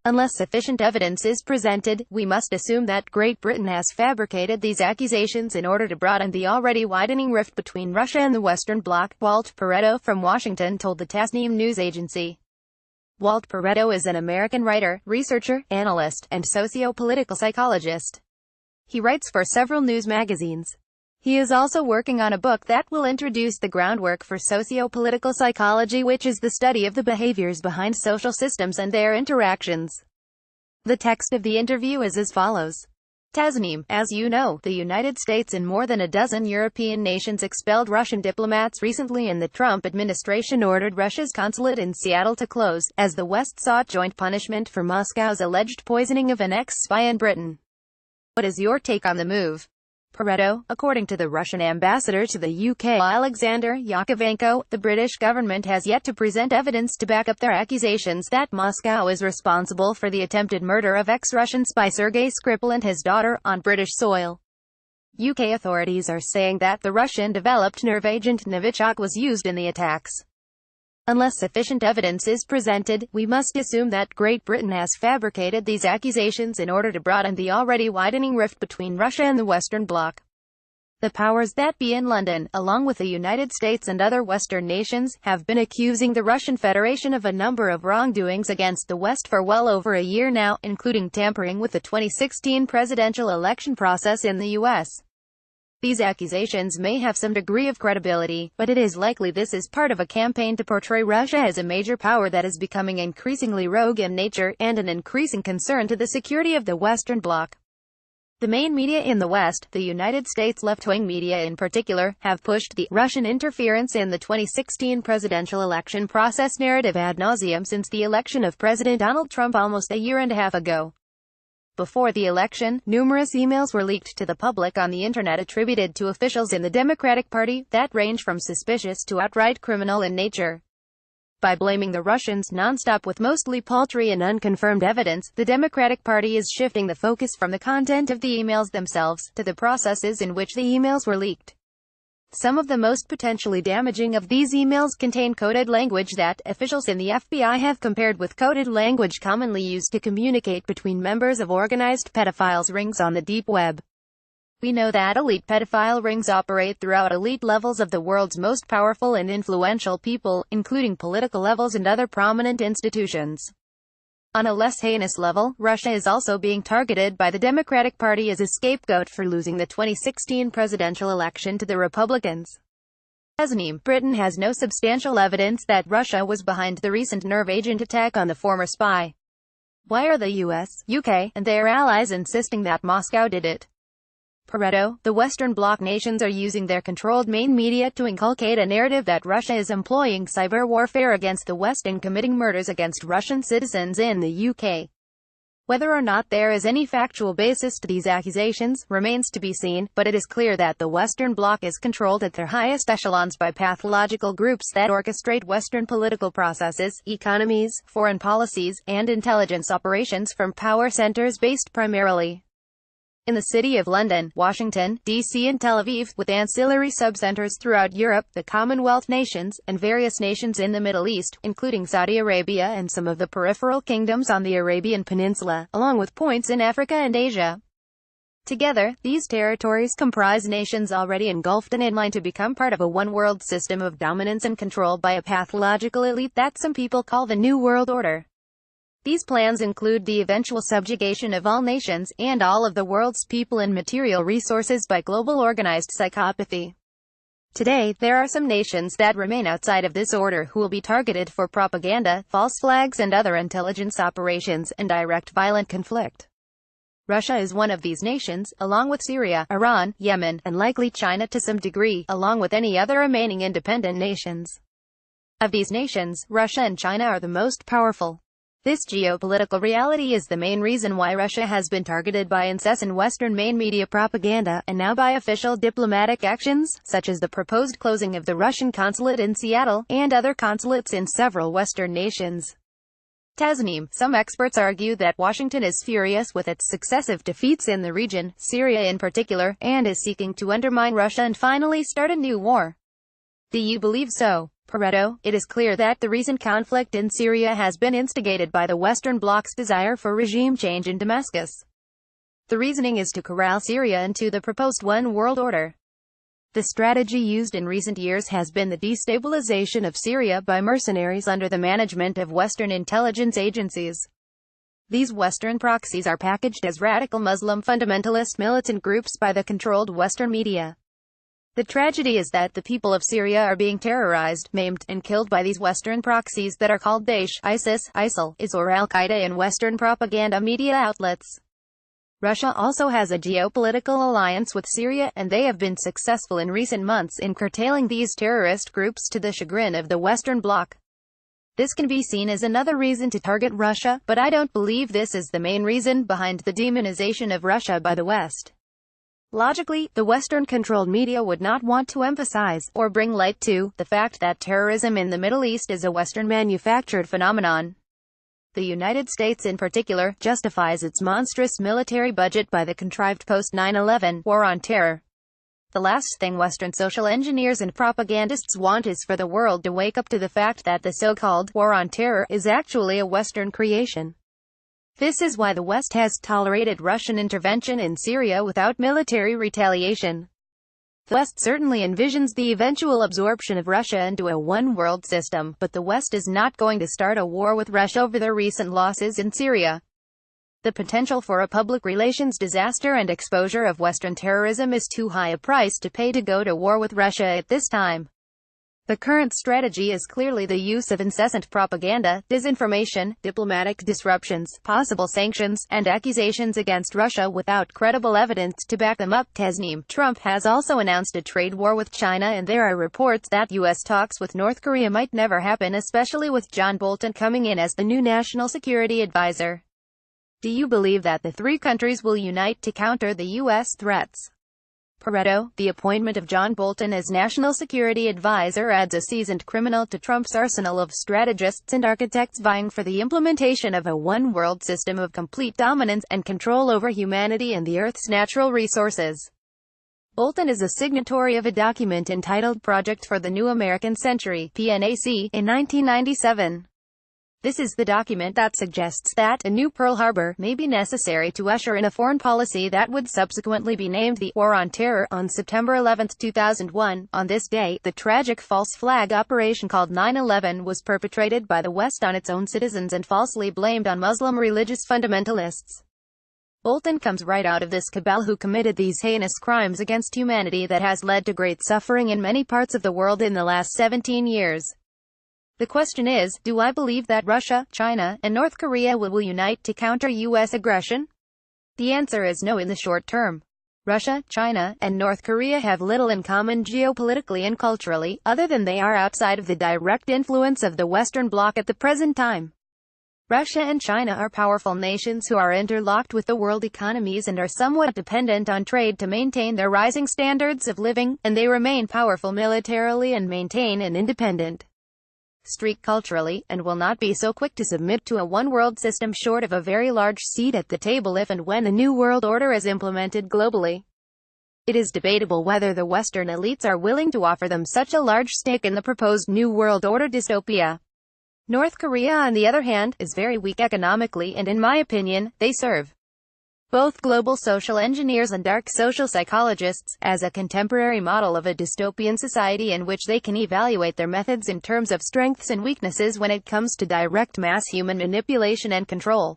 Unless sufficient evidence is presented, we must assume that Great Britain has fabricated these accusations in order to broaden the already widening rift between Russia and the Western Bloc, Walt Peretto from Washington told the Tasnim News Agency. Walt Peretto is an American writer, researcher, analyst, and sociopolitical psychologist. He writes for several news magazines. He is also working on a book that will introduce the groundwork for sociopolitical psychology, which is the study of the behaviors behind social systems and their interactions. The text of the interview is as follows. Tasnim, as you know, the United States and more than a dozen European nations expelled Russian diplomats recently, and the Trump administration ordered Russia's consulate in Seattle to close, as the West sought joint punishment for Moscow's alleged poisoning of an ex-spy in Britain. What is your take on the move? Peretto, according to the Russian ambassador to the UK Alexander Yakovenko, the British government has yet to present evidence to back up their accusations that Moscow is responsible for the attempted murder of ex-Russian spy Sergei Skripal and his daughter, on British soil. UK authorities are saying that the Russian-developed nerve agent Novichok was used in the attacks. Unless sufficient evidence is presented, we must assume that Great Britain has fabricated these accusations in order to broaden the already widening rift between Russia and the Western Bloc. The powers that be in London, along with the United States and other Western nations, have been accusing the Russian Federation of a number of wrongdoings against the West for well over a year now, including tampering with the 2016 presidential election process in the U.S. These accusations may have some degree of credibility, but it is likely this is part of a campaign to portray Russia as a major power that is becoming increasingly rogue in nature, and an increasing concern to the security of the Western Bloc. The main media in the West, the United States left-wing media in particular, have pushed the Russian interference in the 2016 presidential election process narrative ad nauseum since the election of President Donald Trump almost a year and a half ago. Before the election, numerous emails were leaked to the public on the internet attributed to officials in the Democratic Party, that range from suspicious to outright criminal in nature. By blaming the Russians non-stop with mostly paltry and unconfirmed evidence, the Democratic Party is shifting the focus from the content of the emails themselves, to the processes in which the emails were leaked. Some of the most potentially damaging of these emails contain coded language that officials in the FBI have compared with coded language commonly used to communicate between members of organized pedophiles rings on the deep web. We know that elite pedophile rings operate throughout elite levels of the world's most powerful and influential people, including political levels and other prominent institutions. On a less heinous level, Russia is also being targeted by the Democratic Party as a scapegoat for losing the 2016 presidential election to the Republicans. Tasnim, Britain has no substantial evidence that Russia was behind the recent nerve agent attack on the former spy. Why are the US, UK, and their allies insisting that Moscow did it? Peretto, the Western Bloc nations are using their controlled main media to inculcate a narrative that Russia is employing cyber warfare against the West and committing murders against Russian citizens in the UK. Whether or not there is any factual basis to these accusations remains to be seen, but it is clear that the Western Bloc is controlled at their highest echelons by pathological groups that orchestrate Western political processes, economies, foreign policies, and intelligence operations from power centers based primarily in the city of London, Washington, D.C. and Tel Aviv, with ancillary subcenters throughout Europe, the Commonwealth nations, and various nations in the Middle East, including Saudi Arabia and some of the peripheral kingdoms on the Arabian Peninsula, along with points in Africa and Asia. Together, these territories comprise nations already engulfed and in line to become part of a one-world system of dominance and control by a pathological elite that some people call the New World Order. These plans include the eventual subjugation of all nations, and all of the world's people and material resources by global organized psychopathy. Today, there are some nations that remain outside of this order who will be targeted for propaganda, false flags and other intelligence operations, and direct violent conflict. Russia is one of these nations, along with Syria, Iran, Yemen, and likely China to some degree, along with any other remaining independent nations. Of these nations, Russia and China are the most powerful. This geopolitical reality is the main reason why Russia has been targeted by incessant Western main media propaganda, and now by official diplomatic actions, such as the proposed closing of the Russian consulate in Seattle, and other consulates in several Western nations. Tasnim, some experts argue that Washington is furious with its successive defeats in the region, Syria in particular, and is seeking to undermine Russia and finally start a new war. Do you believe so? Peretto, it is clear that the recent conflict in Syria has been instigated by the Western Bloc's desire for regime change in Damascus. The reasoning is to corral Syria into the proposed one world order. The strategy used in recent years has been the destabilization of Syria by mercenaries under the management of Western intelligence agencies. These Western proxies are packaged as radical Muslim fundamentalist militant groups by the controlled Western media. The tragedy is that the people of Syria are being terrorized, maimed, and killed by these Western proxies that are called Daesh, ISIS, ISIL, IS or Al-Qaeda in Western propaganda media outlets. Russia also has a geopolitical alliance with Syria, and they have been successful in recent months in curtailing these terrorist groups to the chagrin of the Western Bloc. This can be seen as another reason to target Russia, but I don't believe this is the main reason behind the demonization of Russia by the West. Logically, the Western-controlled media would not want to emphasize, or bring light to, the fact that terrorism in the Middle East is a Western-manufactured phenomenon. The United States in particular, justifies its monstrous military budget by the contrived post-9/11 war on terror. The last thing Western social engineers and propagandists want is for the world to wake up to the fact that the so-called war on terror is actually a Western creation. This is why the West has tolerated Russian intervention in Syria without military retaliation. The West certainly envisions the eventual absorption of Russia into a one-world system, but the West is not going to start a war with Russia over their recent losses in Syria. The potential for a public relations disaster and exposure of Western terrorism is too high a price to pay to go to war with Russia at this time. The current strategy is clearly the use of incessant propaganda, disinformation, diplomatic disruptions, possible sanctions, and accusations against Russia without credible evidence to back them up. Tasnim. Trump has also announced a trade war with China, and there are reports that U.S. talks with North Korea might never happen, especially with John Bolton coming in as the new national security advisor. Do you believe that the three countries will unite to counter the U.S. threats? Peretto, the appointment of John Bolton as National Security Advisor adds a seasoned criminal to Trump's arsenal of strategists and architects vying for the implementation of a one-world system of complete dominance and control over humanity and the Earth's natural resources. Bolton is a signatory of a document entitled Project for the New American Century, PNAC, in 1997. This is the document that suggests that a new Pearl Harbor may be necessary to usher in a foreign policy that would subsequently be named the War on Terror. On September 11, 2001, on this day, the tragic false flag operation called 9/11 was perpetrated by the West on its own citizens and falsely blamed on Muslim religious fundamentalists. Bolton comes right out of this cabal who committed these heinous crimes against humanity that has led to great suffering in many parts of the world in the last 17 years. The question is, do I believe that Russia, China, and North Korea will unite to counter U.S. aggression? The answer is no in the short term. Russia, China, and North Korea have little in common geopolitically and culturally, other than they are outside of the direct influence of the Western Bloc at the present time. Russia and China are powerful nations who are interlocked with the world economies and are somewhat dependent on trade to maintain their rising standards of living, and they remain powerful militarily and maintain an independent streak culturally, and will not be so quick to submit to a one-world system short of a very large seat at the table if and when a new world order is implemented globally. It is debatable whether the Western elites are willing to offer them such a large stake in the proposed New World Order dystopia. North Korea, on the other hand, is very weak economically, and in my opinion, they serve both global social engineers and dark social psychologists as a contemporary model of a dystopian society in which they can evaluate their methods in terms of strengths and weaknesses when it comes to direct mass human manipulation and control.